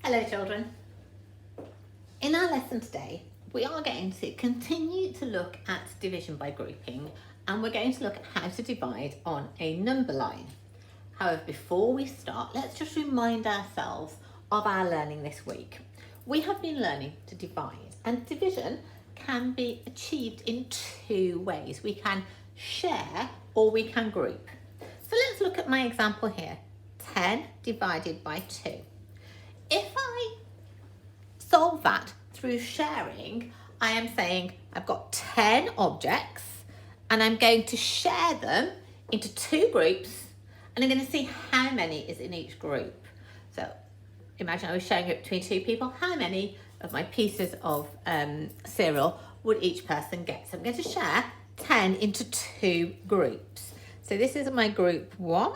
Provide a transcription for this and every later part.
Hello children. In our lesson today, we are going to continue to look at division by grouping, and we're going to look at how to divide on a number line. However, before we start, let's just remind ourselves of our learning this week. We have been learning to divide, and division can be achieved in two ways. We can share or we can group. So let's look at my example here, 10 divided by 2. If I solve that through sharing, I am saying I've got 10 objects and I'm going to share them into 2 groups, and I'm going to see how many is in each group. So imagine I was sharing it between 2 people. How many of my pieces of cereal would each person get? So I'm going to share 10 into 2 groups. So this is my group 1.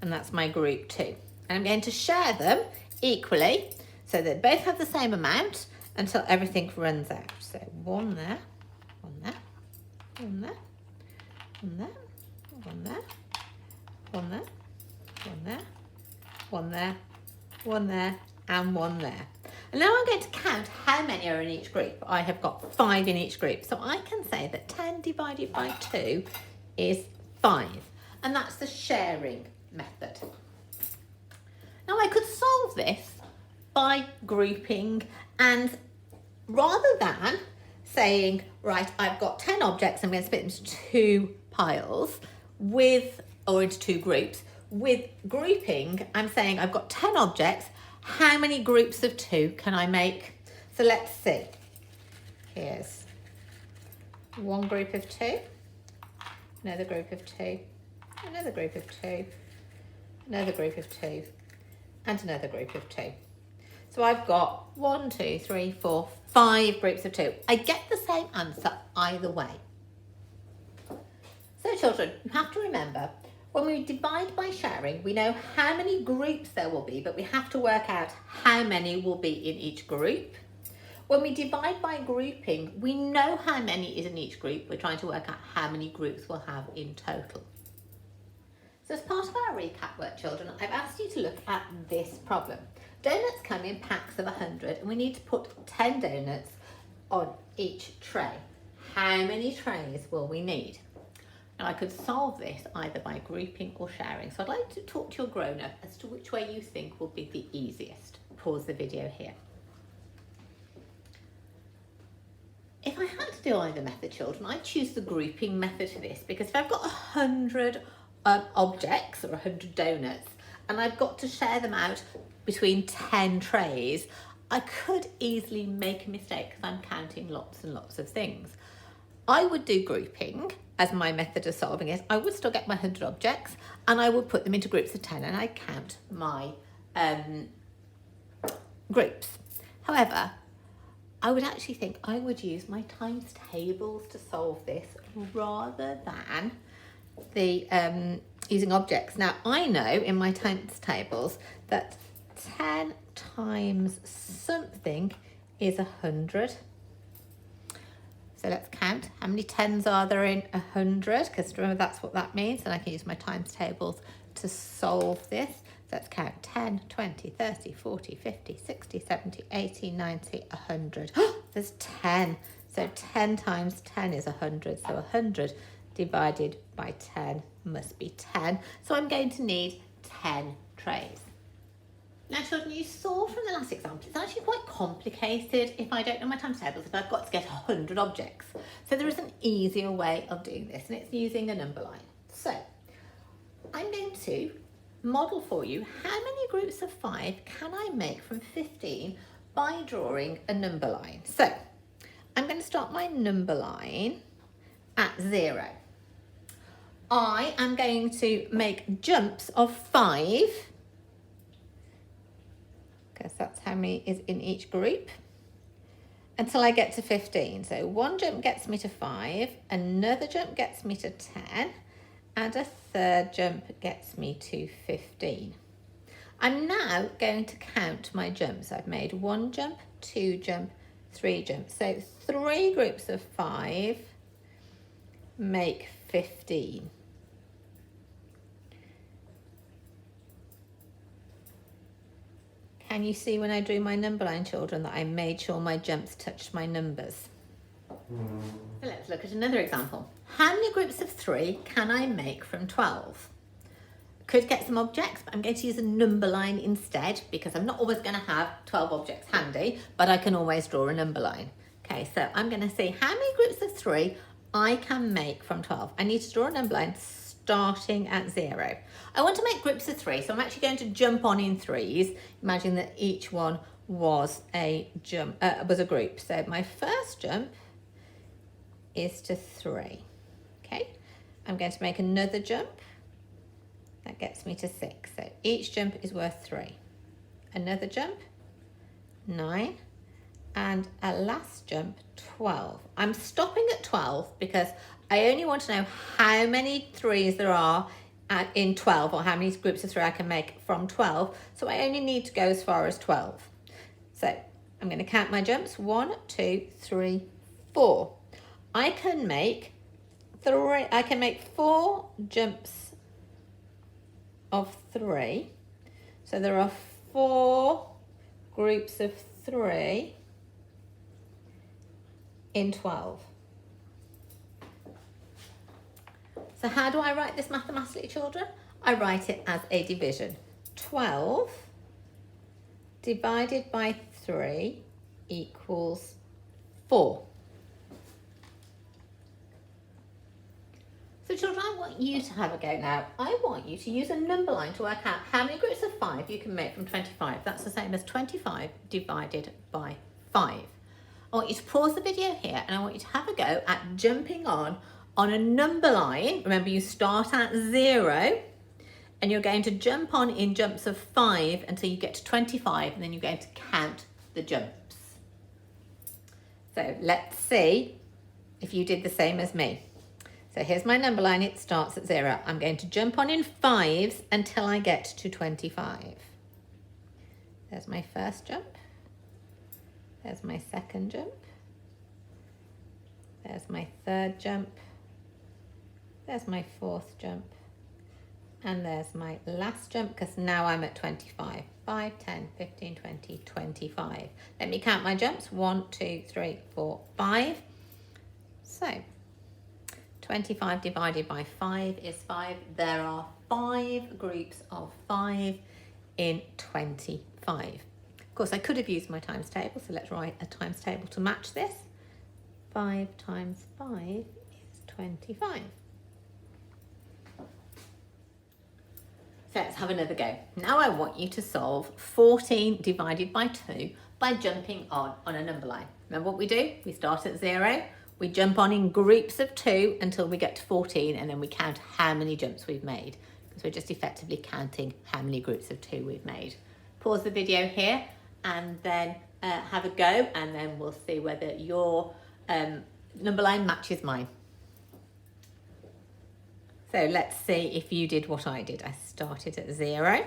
And that's my group 2. And I'm going to share them equally so that both have the same amount until everything runs out. So 1 there, 1 there, 1 there, 1 there, 1 there, 1 there, 1 there, 1 there, 1 there, and 1 there. And now I'm going to count how many are in each group. I have got 5 in each group. So I can say that 10 divided by 2 is 5. And that's the sharing method. Now I could solve this by grouping, and rather than saying, right, I've got 10 objects, I'm going to split them into 2 piles or into 2 groups. With grouping, I'm saying I've got 10 objects, how many groups of 2 can I make? So let's see. Here's one group of 2, another group of 2, another group of 2, another group of 2, and another group of 2. So I've got 1, 2, 3, 4, 5 groups of 2. I get the same answer either way. So children, you have to remember, when we divide by sharing, we know how many groups there will be, but we have to work out how many will be in each group. When we divide by grouping, we know how many is in each group. We're trying to work out how many groups we'll have in total. So as part of our recap work, children, I've asked you to look at this problem. Donuts come in packs of 100 and we need to put 10 donuts on each tray. How many trays will we need? Now I could solve this either by grouping or sharing. So I'd like to talk to your grown-up as to which way you think will be the easiest. Pause the video here. If I had to do either method, children, I'd choose the grouping method for this, because if I've got 100 objects or 100 donuts and I've got to share them out between 10 trays, I could easily make a mistake because I'm counting lots and lots of things. I would do grouping as my method of solving it. I would still get my 100 objects and I would put them into groups of 10 and I'd count my groups. However, I would actually think I would use my times tables to solve this rather than the using objects. Now I know in my times tables that 10 times something is 100. So let's count. How many 10s are there in 100? Because remember, that's what that means. And I can use my times tables to solve this. So let's count 10, 20, 30, 40, 50, 60, 70, 80, 90, 100. There's 10. So 10 times 10 is 100. So 100 divided by 10 must be 10. So I'm going to need 10 trays. Now children, you saw from the last example, it's actually quite complicated if I don't know my times tables, if I've got to get 100 objects. So there is an easier way of doing this, and it's using a number line. So I'm going to model for you how many groups of 5 can I make from 15 by drawing a number line. So I'm going to start my number line at 0. I am going to make jumps of 5, because that's how many is in each group, until I get to 15. So one jump gets me to 5, another jump gets me to 10, and a third jump gets me to 15. I'm now going to count my jumps. I've made 1 jump, 2 jump, 3 jumps. So 3 groups of 5 make 15. Can you see when I drew my number line, children, that I made sure my jumps touched my numbers? So let's look at another example. How many groups of 3 can I make from 12? Could get some objects, but I'm going to use a number line instead because I'm not always going to have 12 objects handy, but I can always draw a number line. Okay, so I'm going to see how many groups of 3 I can make from 12. I need to draw a number line starting at 0. I want to make groups of 3, so I'm actually going to jump on in 3s. Imagine that each one was a group. So my first jump is to 3. Okay, I'm going to make another jump. That gets me to 6. So each jump is worth 3. Another jump, 9, and a last jump, 12. I'm stopping at 12 because I only want to know how many 3s there are in 12, or how many groups of 3 I can make from 12. So I only need to go as far as 12. So I'm going to count my jumps. 1, 2, 3, 4. I can make 4 jumps of 3. So there are 4 groups of 3 in 12. So how do I write this mathematically, children? I write it as a division. 12 divided by 3 equals 4. So children, I want you to have a go now. I want you to use a number line to work out how many groups of 5 you can make from 25. That's the same as 25 divided by 5. I want you to pause the video here and I want you to have a go at jumping on a number line. Remember, you start at 0 and you're going to jump on in jumps of 5 until you get to 25, and then you're going to count the jumps. So let's see if you did the same as me. So here's my number line. It starts at 0. I'm going to jump on in 5s until I get to 25. There's my first jump. There's my second jump. There's my third jump. There's my fourth jump. And there's my last jump, because now I'm at 25. 5, 10, 15, 20, 25. Let me count my jumps. 1, 2, 3, 4, 5. So 25 divided by 5 is 5. There are 5 groups of 5 in 25. Of course, I could have used my times table, so let's write a times table to match this. 5 times 5 is 25. So let's have another go. Now I want you to solve 14 divided by 2 by jumping on a number line. Remember what we do? We start at 0. We jump on in groups of 2 until we get to 14, and then we count how many jumps we've made, because we're just effectively counting how many groups of 2 we've made. Pause the video here and then have a go, and then we'll see whether your number line matches mine. So let's see if you did what I did. I started at 0.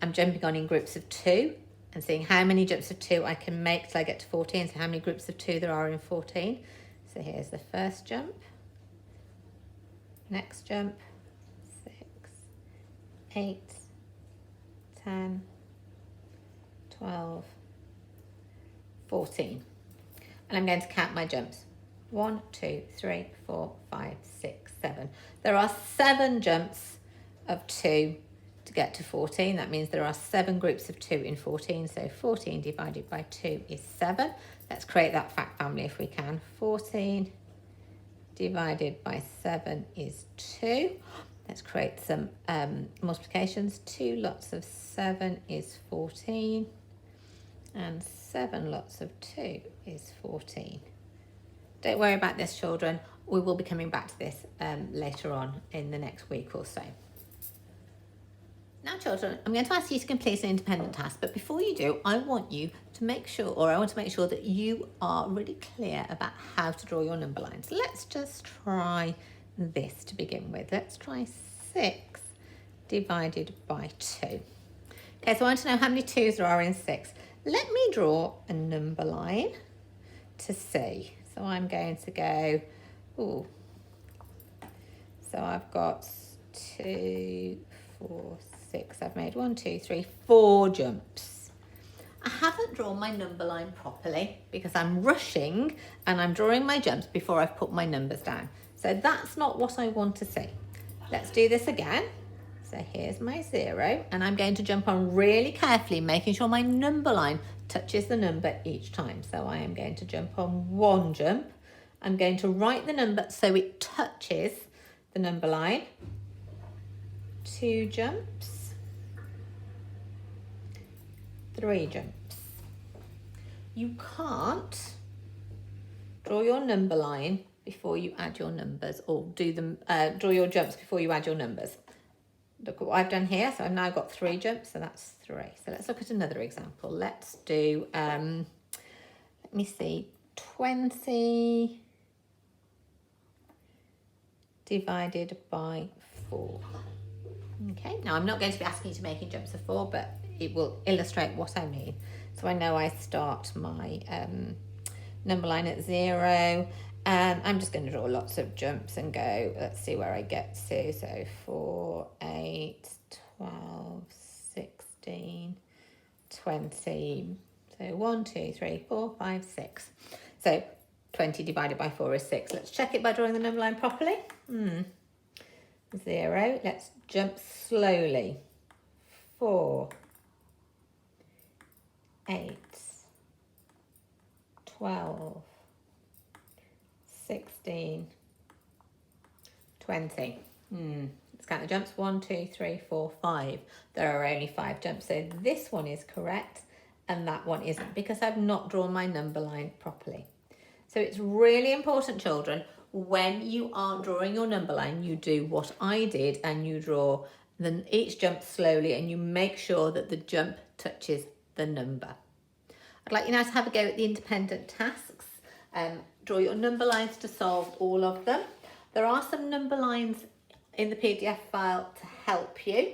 I'm jumping on in groups of 2 and seeing how many jumps of 2 I can make till I get to 14, so how many groups of 2 there are in 14. So here's the first jump, next jump, 6, 8, 10, 12, 14. And I'm going to count my jumps. 1, 2, 3, 4, 5, 6, 7. There are 7 jumps of 2 to get to 14. That means there are 7 groups of 2 in 14. So 14 divided by 2 is 7. Let's create that fact family if we can. 14 divided by 7 is 2. Let's create some multiplications. 2 lots of 7 is 14. And 7 lots of 2 is 14. Don't worry about this, children. We will be coming back to this later on in the next week or so. Now, children, I'm going to ask you to complete an independent task, but before you do, I want to make sure that you are really clear about how to draw your number lines. Let's just try this to begin with. Let's try 6 divided by 2. Okay, so I want to know how many 2's there are in 6. Let me draw a number line to see. So I'm going to go, so I've got 2, 4, 6. I've made 1, 2, 3, 4 jumps. haven't drawn my number line properly because I'm rushing and I'm drawing my jumps before I've put my numbers down. So that's not what I want to see. Let's do this again. So here's my 0 and I'm going to jump on really carefully, making sure my number line touches the number each time. So I am going to jump on 1 jump. I'm going to write the number so it touches the number line. 2 jumps. 3 jumps. You can't draw your number line before you add your numbers, or do them draw your jumps before you add your numbers. Look at what I've done here. So I've now got 3 jumps, so that's 3. So let's look at another example. Let's do, let me see, 20 divided by 4. Okay, now I'm not going to be asking you to make jumps of 4, but it will illustrate what I mean. So I know I start my number line at 0, and I'm just going to draw lots of jumps and go, let's see where I get to. So 4, 8, 12, 16, 20. So 1, 2, 3, 4, 5, 6. So 20 divided by 4 is 6. Let's check it by drawing the number line properly. 0. Let's jump slowly. 4, 8, 12, 16, 20. Let's count the jumps. 1, 2, 3, 4, 5. There are only 5 jumps. So this one is correct and that one isn't, because I've not drawn my number line properly. So it's really important, children, when you are drawing your number line, you do what I did and you draw each jump slowly and you make sure that the jump touches the number. I'd like you now to have a go at the independent tasks. Draw your number lines to solve all of them. There are some number lines in the PDF file to help you.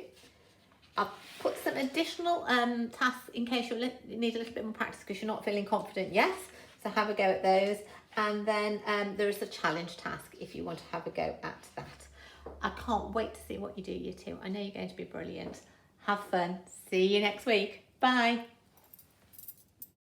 I've put some additional tasks in case you need a little bit more practice because you're not feeling confident yet. So have a go at those. And then there is a challenge task if you want to have a go at that. I can't wait to see what you do, you two. I know you're going to be brilliant. Have fun. See you next week. Bye.